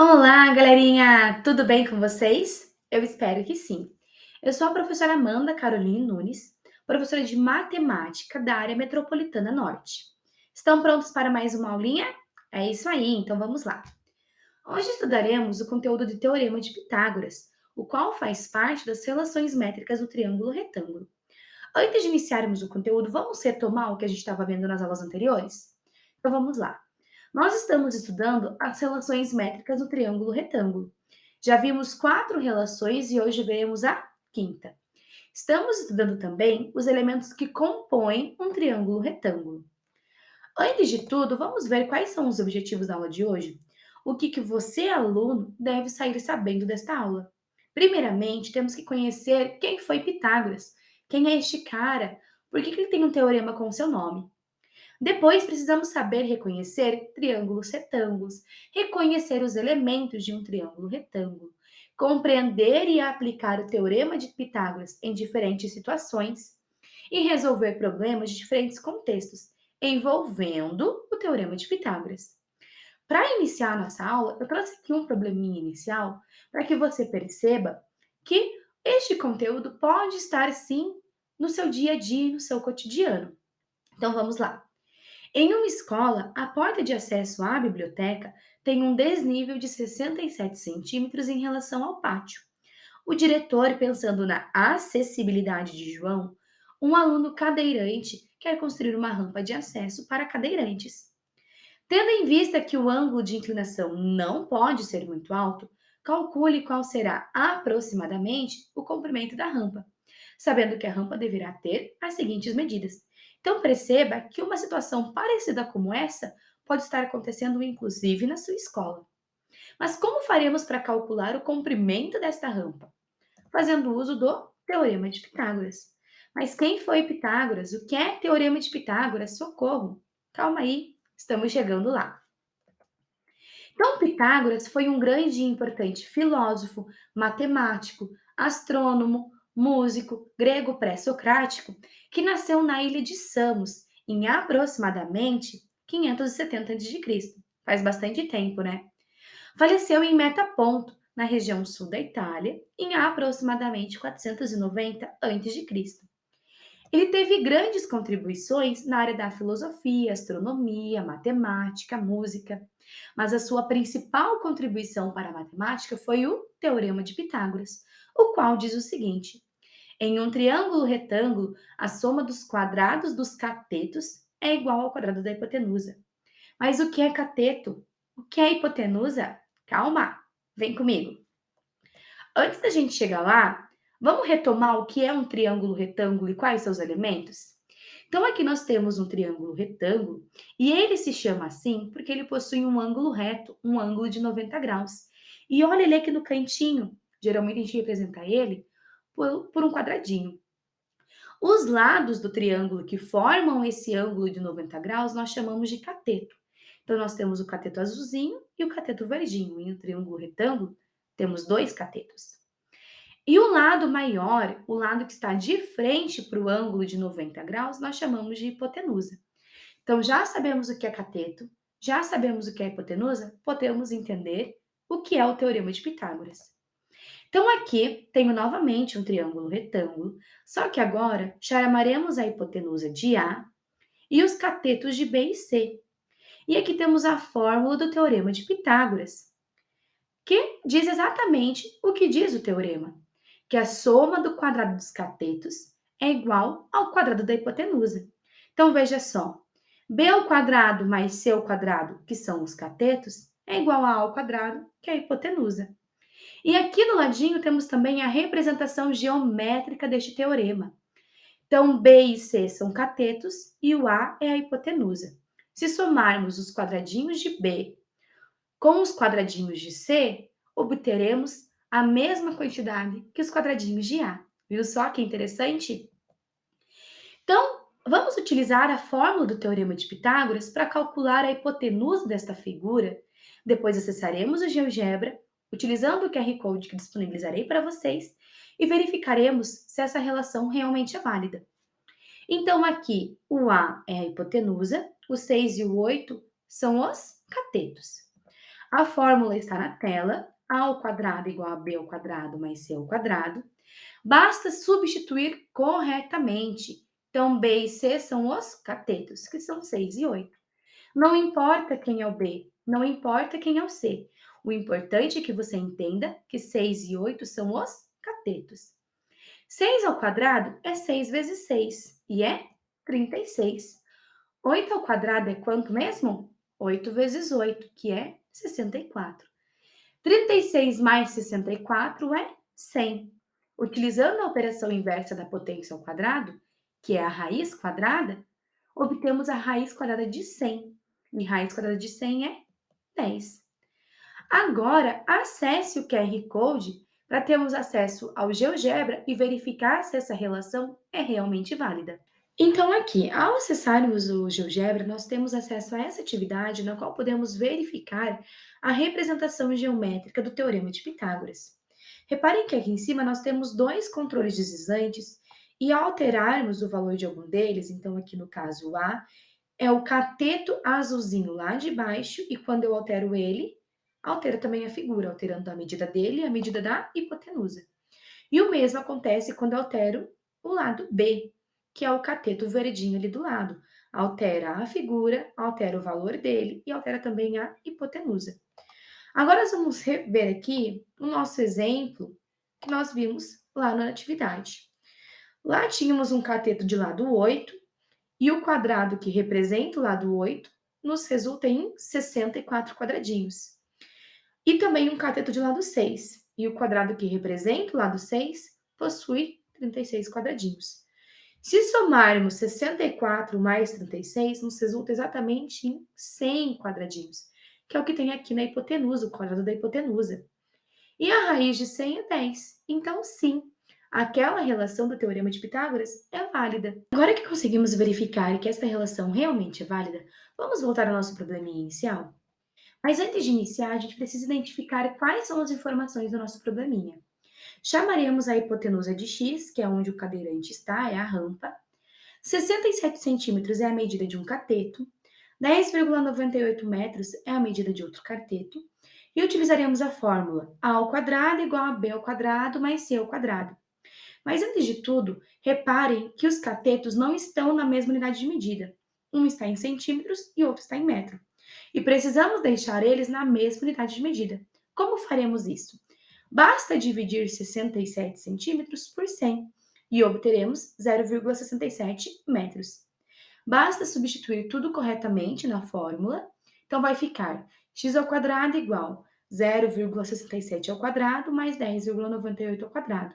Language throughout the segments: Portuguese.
Olá, galerinha! Tudo bem com vocês? Eu espero que sim. Eu sou a professora Amanda Caroline Nunes, professora de matemática da área metropolitana norte. Estão prontos para mais uma aulinha? É isso aí, então vamos lá. Hoje estudaremos o conteúdo de Teorema de Pitágoras, o qual faz parte das relações métricas do triângulo retângulo. Antes de iniciarmos o conteúdo, vamos retomar o que a gente estava vendo nas aulas anteriores? Então vamos lá. Nós estamos estudando as relações métricas do triângulo retângulo. Já vimos quatro relações e hoje veremos a quinta. Estamos estudando também os elementos que compõem um triângulo retângulo. Antes de tudo, vamos ver quais são os objetivos da aula de hoje? O que você, aluno, deve sair sabendo desta aula? Primeiramente, temos que conhecer quem foi Pitágoras. Quem é este cara? Por que ele tem um teorema com seu nome? Depois, precisamos saber reconhecer triângulos retângulos, reconhecer os elementos de um triângulo retângulo, compreender e aplicar o teorema de Pitágoras em diferentes situações e resolver problemas de diferentes contextos, envolvendo o teorema de Pitágoras. Para iniciar nossa aula, eu trouxe aqui um probleminha inicial para que você perceba que este conteúdo pode estar sim no seu dia a dia, no seu cotidiano. Então vamos lá. Em uma escola, a porta de acesso à biblioteca tem um desnível de 67 centímetros em relação ao pátio. O diretor, pensando na acessibilidade de João, um aluno cadeirante quer construir uma rampa de acesso para cadeirantes. Tendo em vista que o ângulo de inclinação não pode ser muito alto, calcule qual será aproximadamente o comprimento da rampa, sabendo que a rampa deverá ter as seguintes medidas. Então perceba que uma situação parecida como essa pode estar acontecendo inclusive na sua escola. Mas como faremos para calcular o comprimento desta rampa? Fazendo uso do Teorema de Pitágoras. Mas quem foi Pitágoras? O que é Teorema de Pitágoras? Socorro! Calma aí, estamos chegando lá. Então, Pitágoras foi um grande e importante filósofo, matemático, astrônomo, músico, grego pré-socrático, que nasceu na ilha de Samos em aproximadamente 570 a.C. Faz bastante tempo, né? Faleceu em Metaponto, na região sul da Itália, em aproximadamente 490 a.C. Ele teve grandes contribuições na área da filosofia, astronomia, matemática, música, mas a sua principal contribuição para a matemática foi o Teorema de Pitágoras, o qual diz o seguinte: em um triângulo retângulo, a soma dos quadrados dos catetos é igual ao quadrado da hipotenusa. Mas o que é cateto? O que é hipotenusa? Calma, vem comigo. Antes da gente chegar lá, vamos retomar o que é um triângulo retângulo e quais são os elementos? Então, aqui nós temos um triângulo retângulo e ele se chama assim porque ele possui um ângulo reto, um ângulo de 90 graus. E olha ele aqui no cantinho, geralmente a gente representa ele por um quadradinho. Os lados do triângulo que formam esse ângulo de 90 graus nós chamamos de cateto. Então, nós temos o cateto azulzinho e o cateto verdinho. Em um triângulo retângulo, temos dois catetos. E o lado maior, o lado que está de frente para o ângulo de 90 graus, nós chamamos de hipotenusa. Então, já sabemos o que é cateto, já sabemos o que é hipotenusa, podemos entender o que é o teorema de Pitágoras. Então, aqui tenho novamente um triângulo retângulo, só que agora chamaremos a hipotenusa de A e os catetos de B e C. E aqui temos a fórmula do teorema de Pitágoras, que diz exatamente o que diz o teorema, que a soma do quadrado dos catetos é igual ao quadrado da hipotenusa. Então veja só, b ao quadrado mais c ao quadrado, que são os catetos, é igual a ao quadrado, que é a hipotenusa. E aqui do ladinho temos também a representação geométrica deste teorema. Então b e c são catetos e o a é a hipotenusa. Se somarmos os quadradinhos de b com os quadradinhos de C, obteremos a mesma quantidade que os quadradinhos de A. Viu só que interessante? Então, vamos utilizar a fórmula do Teorema de Pitágoras para calcular a hipotenusa desta figura. Depois acessaremos o GeoGebra, utilizando o QR Code que disponibilizarei para vocês, e verificaremos se essa relação realmente é válida. Então, aqui, o A é a hipotenusa, o 6 e o 8 são os catetos. A fórmula está na tela. A ao quadrado igual a b ao quadrado mais c ao quadrado. Basta substituir corretamente. Então, B e C são os catetos, que são 6 e 8. Não importa quem é o B, não importa quem é o C. O importante é que você entenda que 6 e 8 são os catetos. 6 ao quadrado é 6 vezes 6 e é 36. 8 ao quadrado é quanto mesmo? 8 vezes 8, que é 64. 36 mais 64 é 100. Utilizando a operação inversa da potência ao quadrado, que é a raiz quadrada, obtemos a raiz quadrada de 100. E raiz quadrada de 100 é 10. Agora, acesse o QR Code para termos acesso ao GeoGebra e verificar se essa relação é realmente válida. Então, aqui, ao acessarmos o GeoGebra, nós temos acesso a essa atividade na qual podemos verificar a representação geométrica do Teorema de Pitágoras. Reparem que aqui em cima nós temos dois controles deslizantes e ao alterarmos o valor de algum deles, então aqui no caso o A, é o cateto azulzinho lá de baixo e quando eu altero ele, altera também a figura, alterando a medida dele e a medida da hipotenusa. E o mesmo acontece quando eu altero o lado B, que é o cateto verdinho ali do lado. Altera a figura, altera o valor dele e altera também a hipotenusa. Agora nós vamos ver aqui o nosso exemplo que nós vimos lá na atividade. Lá tínhamos um cateto de lado 8 e o quadrado que representa o lado 8 nos resulta em 64 quadradinhos. E também um cateto de lado 6. E o quadrado que representa o lado 6 possui 36 quadradinhos. Se somarmos 64 mais 36, nos resulta exatamente em 100 quadradinhos, que é o que tem aqui na hipotenusa, o quadrado da hipotenusa. E a raiz de 100 é 10. Então, sim, aquela relação do Teorema de Pitágoras é válida. Agora que conseguimos verificar que esta relação realmente é válida, vamos voltar ao nosso probleminha inicial? Mas antes de iniciar, a gente precisa identificar quais são as informações do nosso probleminha. Chamaremos a hipotenusa de x, que é onde o cadeirante está, é a rampa. 67 centímetros é a medida de um cateto. 10,98 metros é a medida de outro cateto. E utilizaremos a fórmula a ao quadrado igual a b ao quadrado mais c ao quadrado. Mas antes de tudo, reparem que os catetos não estão na mesma unidade de medida. Um está em centímetros e outro está em metro. E precisamos deixar eles na mesma unidade de medida. Como faremos isso? Basta dividir 67 centímetros por 100 e obteremos 0,67 metros. Basta substituir tudo corretamente na fórmula, então vai ficar x ao quadrado igual 0,67 ao quadrado mais 10,98 ao quadrado.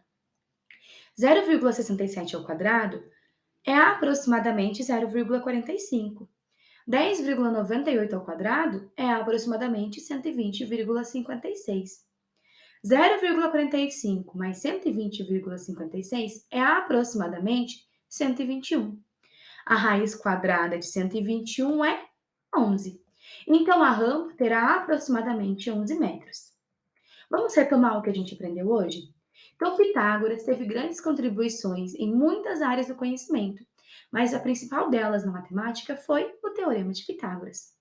0,67 ao quadrado é aproximadamente 0,45. 10,98 ao quadrado é aproximadamente 120,56. 0,45 mais 120,56 é aproximadamente 121. A raiz quadrada de 121 é 11. Então, a rampa terá aproximadamente 11 metros. Vamos retomar o que a gente aprendeu hoje? Então, Pitágoras teve grandes contribuições em muitas áreas do conhecimento, mas a principal delas na matemática foi o Teorema de Pitágoras.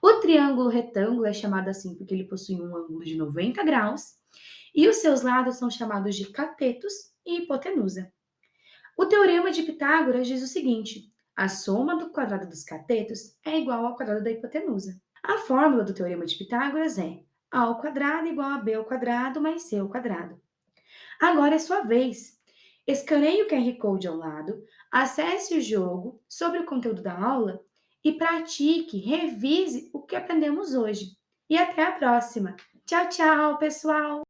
O triângulo retângulo é chamado assim porque ele possui um ângulo de 90 graus e os seus lados são chamados de catetos e hipotenusa. O Teorema de Pitágoras diz o seguinte: a soma do quadrado dos catetos é igual ao quadrado da hipotenusa. A fórmula do Teorema de Pitágoras é a ao quadrado igual a b ao quadrado mais c ao quadrado. Agora é sua vez. Escaneie o QR Code ao lado, acesse o jogo sobre o conteúdo da aula e pratique, revise o que aprendemos hoje. E até a próxima. Tchau, tchau, pessoal!